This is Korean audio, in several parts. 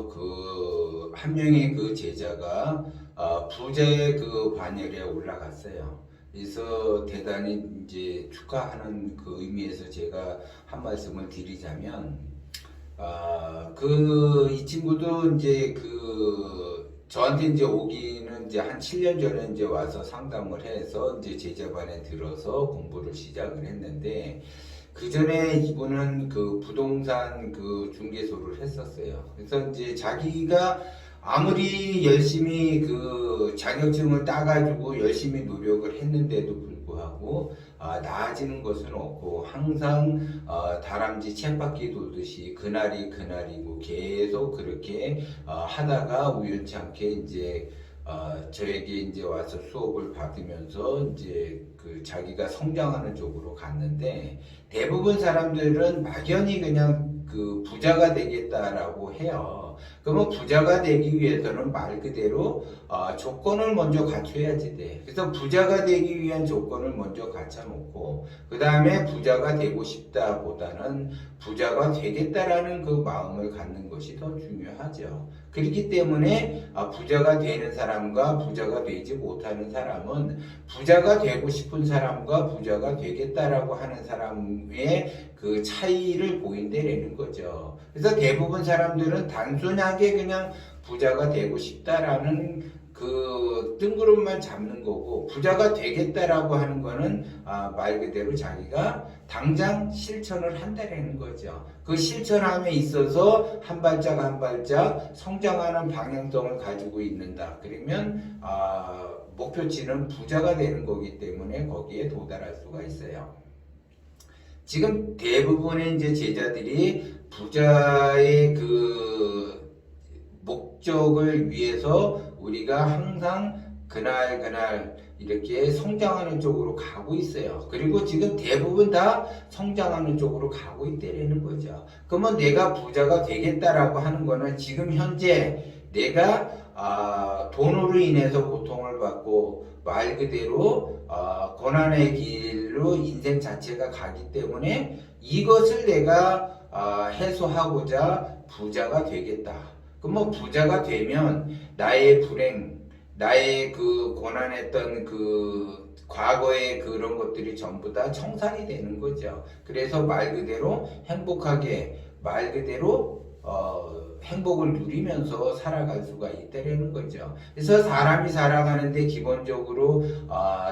그 한 명의 그 제자가 부자의 그 반열에 올라갔어요. 그래서 대단히 이제 축하하는 그 의미에서 제가 한 말씀을 드리자면, 이 친구도 이제 저한테 이제 오기는 이제 한 7년 전에 이제 와서 상담을 해서 이제 제자반에 들어서 공부를 시작을 했는데, 그 전에 이분은 그 부동산 그 중개소를 했었어요. 그래서 이제 자기가 아무리 열심히 그 자격증을 따가지고 열심히 노력을 했는데도 불구하고 나아지는 것은 없고, 항상 다람쥐 쳇바퀴 돌듯이 그날이 그날이고 계속 그렇게 하다가 우연치 않게 이제 저에게 이제 와서 수업을 받으면서 이제 그 자기가 성장하는 쪽으로 갔는데, 대부분 사람들은 막연히 그냥 그 부자가 되겠다라고 해요. 그러면 부자가 되기 위해서는 말 그대로 조건을 먼저 갖춰야지 돼. 그래서 부자가 되기 위한 조건을 먼저 갖춰놓고, 그 다음에 부자가 되고 싶다 보다는 부자가 되겠다라는 그 마음을 갖는 것이 더 중요하죠. 그렇기 때문에 부자가 되는 사람과 부자가 되지 못하는 사람은, 부자가 되고 싶은 사람과 부자가 되겠다라고 하는 사람의 그 차이를 보인다라는 거죠. 그래서 대부분 사람들은 단순하게 그냥 부자가 되고 싶다라는 그 뜬구름만 잡는 거고, 부자가 되겠다라고 하는 거는 말 그대로 자기가 당장 실천을 한다라는 거죠. 그 실천함에 있어서 한 발짝 한 발짝 성장하는 방향성을 가지고 있는다. 그러면 목표치는 부자가 되는 거기 때문에 거기에 도달할 수가 있어요. 지금 대부분의 이제 제자들이 부자의 그 목적을 위해서 우리가 항상 그날 이렇게 성장하는 쪽으로 가고 있어요. 그리고 지금 대부분 다 성장하는 쪽으로 가고 있다는 거죠. 그러면 내가 부자가 되겠다라고 하는 거는 지금 현재 내가 돈으로 인해서 고통을 받고 말 그대로 고난의 길로 인생 자체가 가기 때문에 이것을 내가 해소하고자 부자가 되겠다. 그럼 부자가 되면 나의 불행, 나의 그 고난했던 그 과거의 그런 것들이 전부 다 청산이 되는 거죠. 그래서 말 그대로 행복하게, 말 그대로 행복을 누리면서 살아갈 수가 있다는 거죠. 그래서 사람이 살아가는데 기본적으로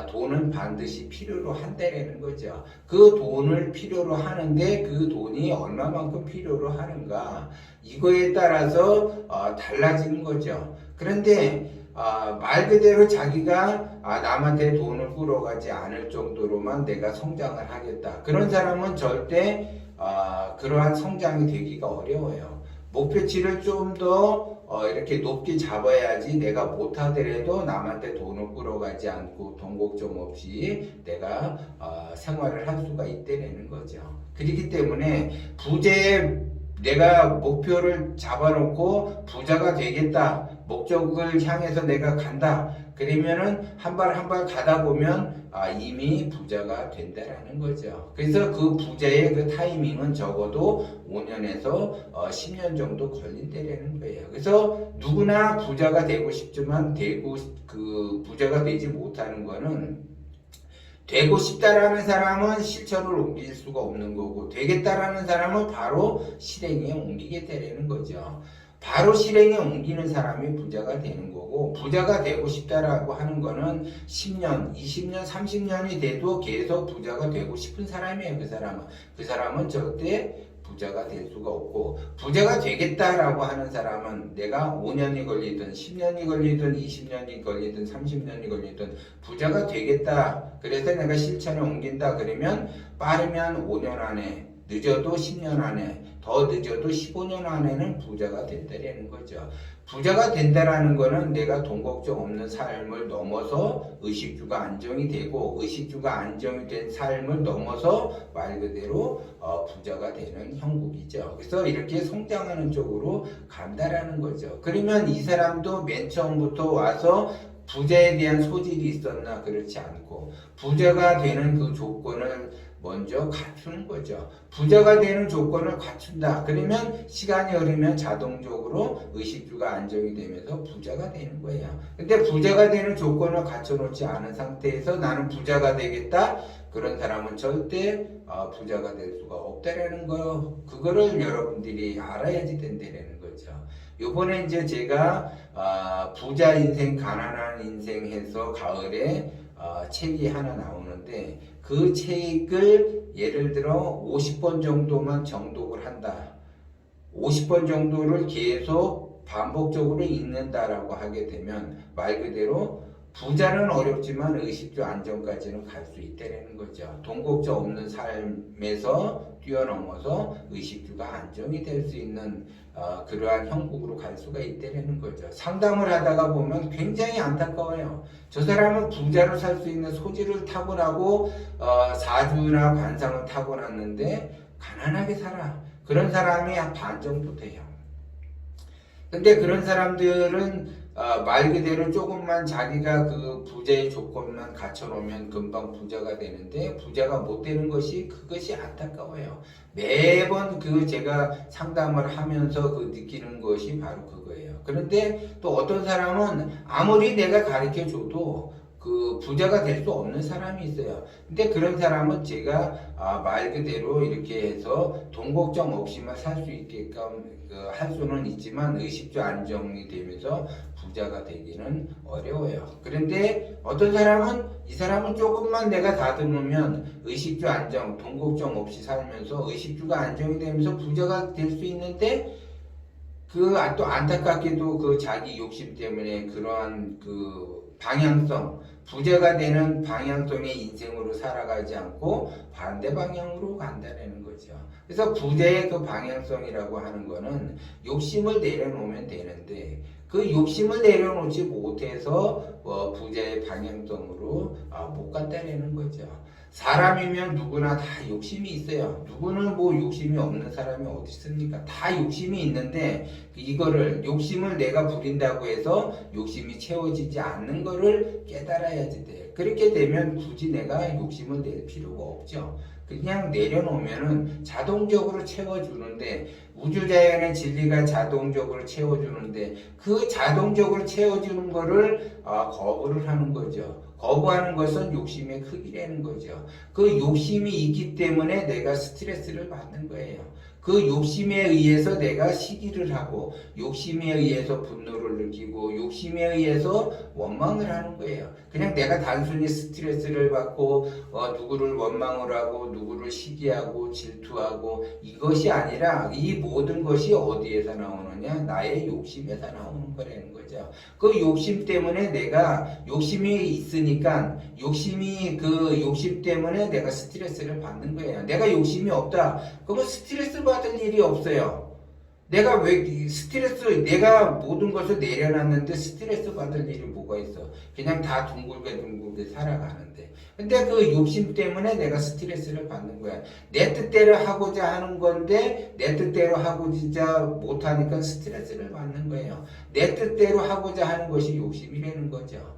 돈은 반드시 필요로 한다는 거죠. 그 돈을 필요로 하는데 그 돈이 얼마만큼 필요로 하는가, 이거에 따라서 달라지는 거죠. 그런데 말 그대로 자기가 남한테 돈을 끌어가지 않을 정도로만 내가 성장을 하겠다, 그런 사람은 절대 그러한 성장이 되기가 어려워요. 목표치를 좀 더 이렇게 높게 잡아야지 내가 못하더라도 남한테 돈을 끌어가지 않고 돈 걱정 없이 내가 생활을 할 수가 있다는 거죠. 그렇기 때문에 내가 목표를 잡아놓고 부자가 되겠다, 목적을 향해서 내가 간다, 그러면은 한 발 한 발 가다 보면 이미 부자가 된다라는 거죠. 그래서 그 부자의 그 타이밍은 적어도 5년에서 10년 정도 걸린다라는 거예요. 그래서 누구나 부자가 되고 싶지만 부자가 되지 못하는 거는, 되고 싶다라는 사람은 실천을 옮길 수가 없는 거고, 되겠다라는 사람은 바로 실행에 옮기게 되는 거죠. 바로 실행에 옮기는 사람이 부자가 되는 거고, 부자가 되고 싶다라고 하는 거는 10년, 20년, 30년이 돼도 계속 부자가 되고 싶은 사람이에요. 그 사람은 절대 부자가 될 수가 없고, 부자가 되겠다라고 하는 사람은 내가 5년이 걸리든 10년이 걸리든 20년이 걸리든 30년이 걸리든 부자가 되겠다, 그래서 내가 실천에 옮긴다 그러면 빠르면 5년 안에, 늦어도 10년 안에, 더 늦어도 15년 안에는 부자가 된다는 거죠. 부자가 된다라는 거는 내가 돈 걱정 없는 삶을 넘어서 의식주가 안정이 되고, 의식주가 안정이 된 삶을 넘어서 말 그대로 부자가 되는 형국이죠. 그래서 이렇게 성장하는 쪽으로 간다라는 거죠. 그러면 이 사람도 맨 처음부터 와서 부자에 대한 소질이 있었나? 그렇지 않고, 부자가 되는 그 조건을 먼저 갖추는 거죠. 부자가 되는 조건을 갖춘다. 그러면 시간이 흐르면 자동적으로 의식주가 안정이 되면서 부자가 되는 거예요. 근데 부자가 되는 조건을 갖춰놓지 않은 상태에서 나는 부자가 되겠다. 그런 사람은 절대 부자가 될 수가 없다라는 거. 그거를 여러분들이 알아야지 된다라는 거죠. 요번에 이제 제가 부자 인생, 가난한 인생 해서 가을에 책이 하나 나오는데 그 책을 예를 들어 50번 정도만 정독을 한다. 50번 정도를 계속 반복적으로 읽는다라고 하게 되면 말 그대로 부자는 어렵지만 의식주 안정까지는 갈 수 있다는 거죠. 돈곡자 없는 삶에서 뛰어넘어서 의식주가 안정이 될 수 있는 그러한 형국으로 갈 수가 있다는 거죠. 상담을 하다가 보면 굉장히 안타까워요. 저 사람은 부자로 살 수 있는 소질을 타고나고 사주나 관상을 타고났는데 가난하게 살아. 그런 사람이 한 반 정도 돼요. 근데 그런 사람들은 말 그대로 조금만 자기가 그 부자의 조건만 갖춰놓으면 금방 부자가 되는데 부자가 못 되는 것이 그것이 안타까워요. 매번 그 제가 상담을 하면서 그 느끼는 것이 바로 그거예요. 그런데 또 어떤 사람은 아무리 내가 가르쳐 줘도 그 부자가 될 수 없는 사람이 있어요. 근데 그런 사람은 제가 말 그대로 이렇게 해서 돈 걱정 없이만 살 수 있게끔 할 수는 있지만 의식주 안정이 되면서 부자가 되기는 어려워요. 그런데 어떤 사람은 이 사람은 조금만 내가 다듬으면 의식주 안정, 돈 걱정 없이 살면서 의식주가 안정이 되면서 부자가 될 수 있는데 또 안타깝게도 그 자기 욕심 때문에 그러한 그 방향성, 부자가 되는 방향성의 인생으로 살아가지 않고 반대 방향으로 간다는 거죠. 그래서 부자의 그 방향성이라고 하는 거는 욕심을 내려놓으면 되는데 그 욕심을 내려놓지 못해서 부자의 방향성으로 못 간다는 거죠. 사람이면 누구나 다 욕심이 있어요. 누구는 뭐 욕심이 없는 사람이 어디 있습니까? 다 욕심이 있는데 이거를 욕심을 내가 부린다고 해서 욕심이 채워지지 않는 거를 깨달아야지 돼. 그렇게 되면 굳이 내가 욕심을 낼 필요가 없죠. 그냥 내려놓으면은 자동적으로 채워주는데 우주자연의 진리가 자동적으로 채워주는데 그 자동적으로 채워주는 거를 거부를 하는 거죠. 거부하는 것은 욕심의 크기라는 거죠. 그 욕심이 있기 때문에 내가 스트레스를 받는 거예요. 그 욕심에 의해서 내가 시기를 하고 욕심에 의해서 분노를 느끼고 욕심에 의해서 원망을 하는 거예요. 그냥 내가 단순히 스트레스를 받고 누구를 원망을 하고 누구를 시기하고 질투하고 이것이 아니라 이 모든 것이 어디에서 나오느냐? 나의 욕심에서 나오는 거라는 거죠. 그 욕심 때문에 내가 욕심이 있으니까 그 욕심 때문에 내가 스트레스를 받는 거예요. 내가 욕심이 없다. 그러면 스트레스 받을 일이 없어요. 내가 내가 모든 것을 내려놨는데 스트레스 받을 일이 뭐가 있어? 그냥 다 둥글게 살아가는데. 근데 그 욕심 때문에 내가 스트레스를 받는 거야. 내 뜻대로 하고자 하는 건데 내 뜻대로 하고자 못하니까 스트레스를 받는 거예요. 내 뜻대로 하고자 하는 것이 욕심이라는 거죠.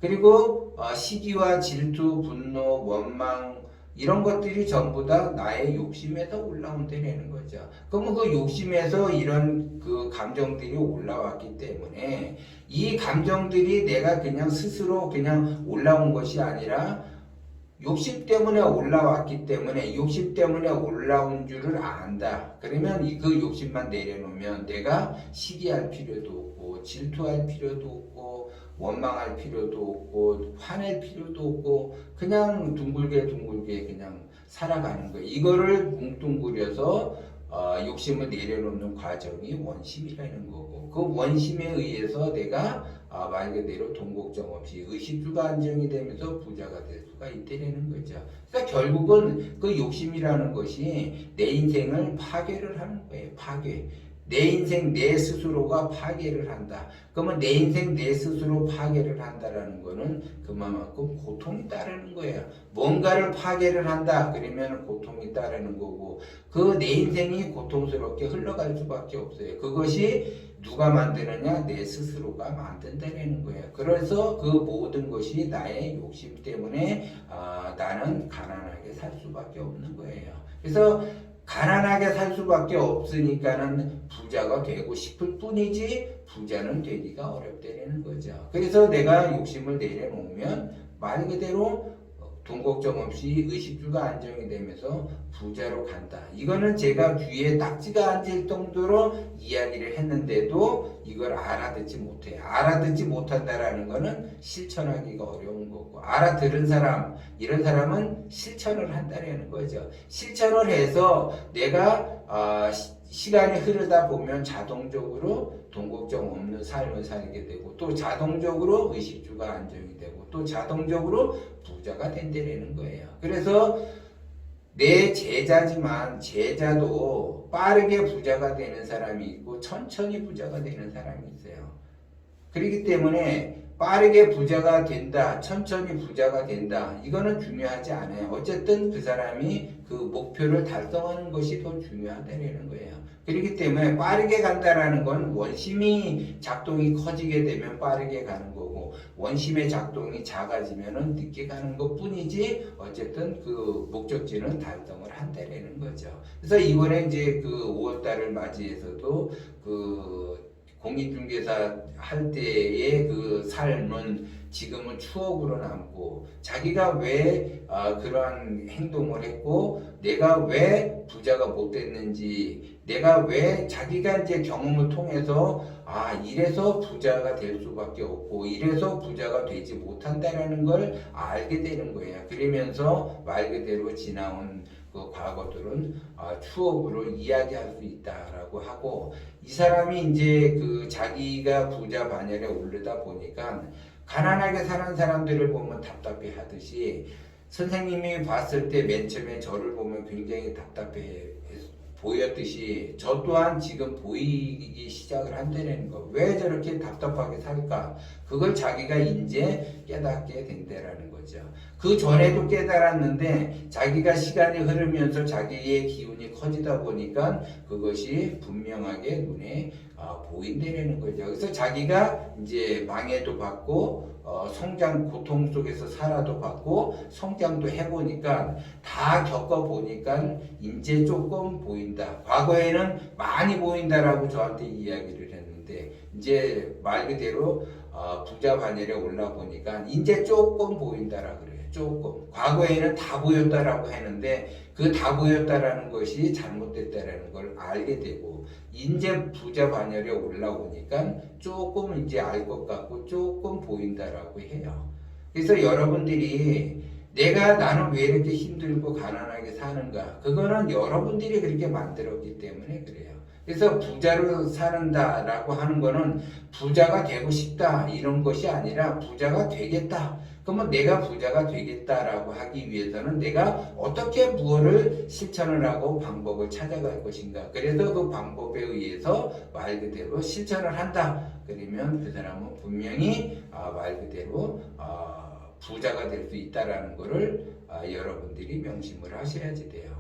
그리고 시기와 질투, 분노, 원망 이런 것들이 전부 다 나의 욕심에서 올라온다는 거죠. 그러면 그 욕심에서 이런 그 감정들이 올라왔기 때문에 이 감정들이 내가 그냥 스스로 그냥 올라온 것이 아니라 욕심 때문에 올라왔기 때문에 욕심 때문에 올라온 줄을 안다. 그러면 그 욕심만 내려놓으면 내가 시기할 필요도 없고 질투할 필요도 없고 원망할 필요도 없고 화낼 필요도 없고 그냥 둥글게 그냥 살아가는 거예요. 이거를 뭉뚱그려서 욕심을 내려놓는 과정이 원심이라는 거고 그 원심에 의해서 내가 말 그대로 돈 걱정 없이 의식주가 안정이 되면서 부자가 될 수가 있다는 거죠. 그러니까 결국은 그 욕심이라는 것이 내 인생을 파괴를 하는 거예요. 파괴. 내 인생 내 스스로가 파괴를 한다. 그러면 내 인생 내 스스로 파괴를 한다라는 거는 그만큼 고통이 따르는 거예요. 뭔가를 파괴를 한다. 그러면 고통이 따르는 거고 그 내 인생이 고통스럽게 흘러갈 수밖에 없어요. 그것이 누가 만드느냐? 내 스스로가 만든다는 거예요. 그래서 그 모든 것이 나의 욕심 때문에 나는 가난하게 살 수밖에 없는 거예요. 그래서 가난하게 살 수밖에 없으니까는 부자가 되고 싶을 뿐이지 부자는 되기가 어렵다는 거죠. 그래서 내가 욕심을 내려놓으면 말 그대로 돈 걱정 없이 의식주가 안정이 되면서 부자로 간다. 이거는 제가 귀에 딱지가 앉을 정도로 이야기를 했는데도 이걸 알아듣지 못해요. 알아듣지 못한다라는 거는 실천하기가 어려운 거고 알아들은 사람, 이런 사람은 실천을 한다는 거죠. 실천을 해서 내가 시간이 흐르다 보면 자동적으로 돈 걱정 없는 삶을 살게 되고 또 자동적으로 의식주가 안정이 되고 또 자동적으로 부자가 된다는 거예요. 그래서 내 제자지만 제자도 빠르게 부자가 되는 사람이 있고 천천히 부자가 되는 사람이 있어요. 그렇기 때문에 빠르게 부자가 된다, 천천히 부자가 된다, 이거는 중요하지 않아요. 어쨌든 그 사람이 그 목표를 달성하는 것이 더 중요하다는 거예요. 그렇기 때문에 빠르게 간다라는 건 원심이 작동이 커지게 되면 빠르게 가는 거고 원심의 작동이 작아지면 늦게 가는 것 뿐이지 어쨌든 그 목적지는 달성을 한다는 거죠. 그래서 이번에 이제 그 5월달을 맞이해서도 그 공인중개사 할 때의 그 삶은 지금은 추억으로 남고 자기가 왜 그러한 행동을 했고 내가 왜 부자가 못 됐는지 내가 왜 자기가 이제 경험을 통해서 이래서 부자가 될 수밖에 없고 이래서 부자가 되지 못한다라는 걸 알게 되는 거예요. 그러면서 말 그대로 지나온 그 과거들은 추억으로 이야기할 수 있다라고 하고 이 사람이 이제 그 자기가 부자 반열에 오르다 보니까 가난하게 사는 사람들을 보면 답답해 하듯이 선생님이 봤을 때 맨 처음에 저를 보면 굉장히 답답해 보였듯이 저 또한 지금 보이기 시작을 한다는 거. 왜 저렇게 답답하게 살까? 그걸 자기가 이제 깨닫게 된다라는 거죠. 그 전에도 깨달았는데 자기가 시간이 흐르면서 자기의 기운이 커지다 보니까 그것이 분명하게 눈에 보인다는 거죠. 그래서 자기가 이제 방해도 받고 성장 고통 속에서 살아도 받고 성장도 해보니까 다 겪어보니까 이제 조금 보인다. 과거에는 많이 보인다라고 저한테 이야기를 했는데 이제 말 그대로 부자 반열에 올라보니까 이제 조금 보인다라 그래요. 조금. 과거에는 다 보였다라고 했는데 그 다 보였다라는 것이 잘못됐다라는 걸 알게 되고 이제 부자 반열에 올라오니까 조금 이제 알 것 같고 조금 보인다라고 해요. 그래서 여러분들이 나는 왜 이렇게 힘들고 가난하게 사는가? 그거는 여러분들이 그렇게 만들었기 때문에 그래요. 그래서 부자로 사는다라고 하는 거는 부자가 되고 싶다 이런 것이 아니라 부자가 되겠다. 그러면 내가 부자가 되겠다라고 하기 위해서는 내가 어떻게 무엇을 실천을 하고 방법을 찾아갈 것인가. 그래서 그 방법에 의해서 말 그대로 실천을 한다. 그러면 그 사람은 분명히 말 그대로 부자가 될 수 있다라는 것을 여러분들이 명심을 하셔야지 돼요.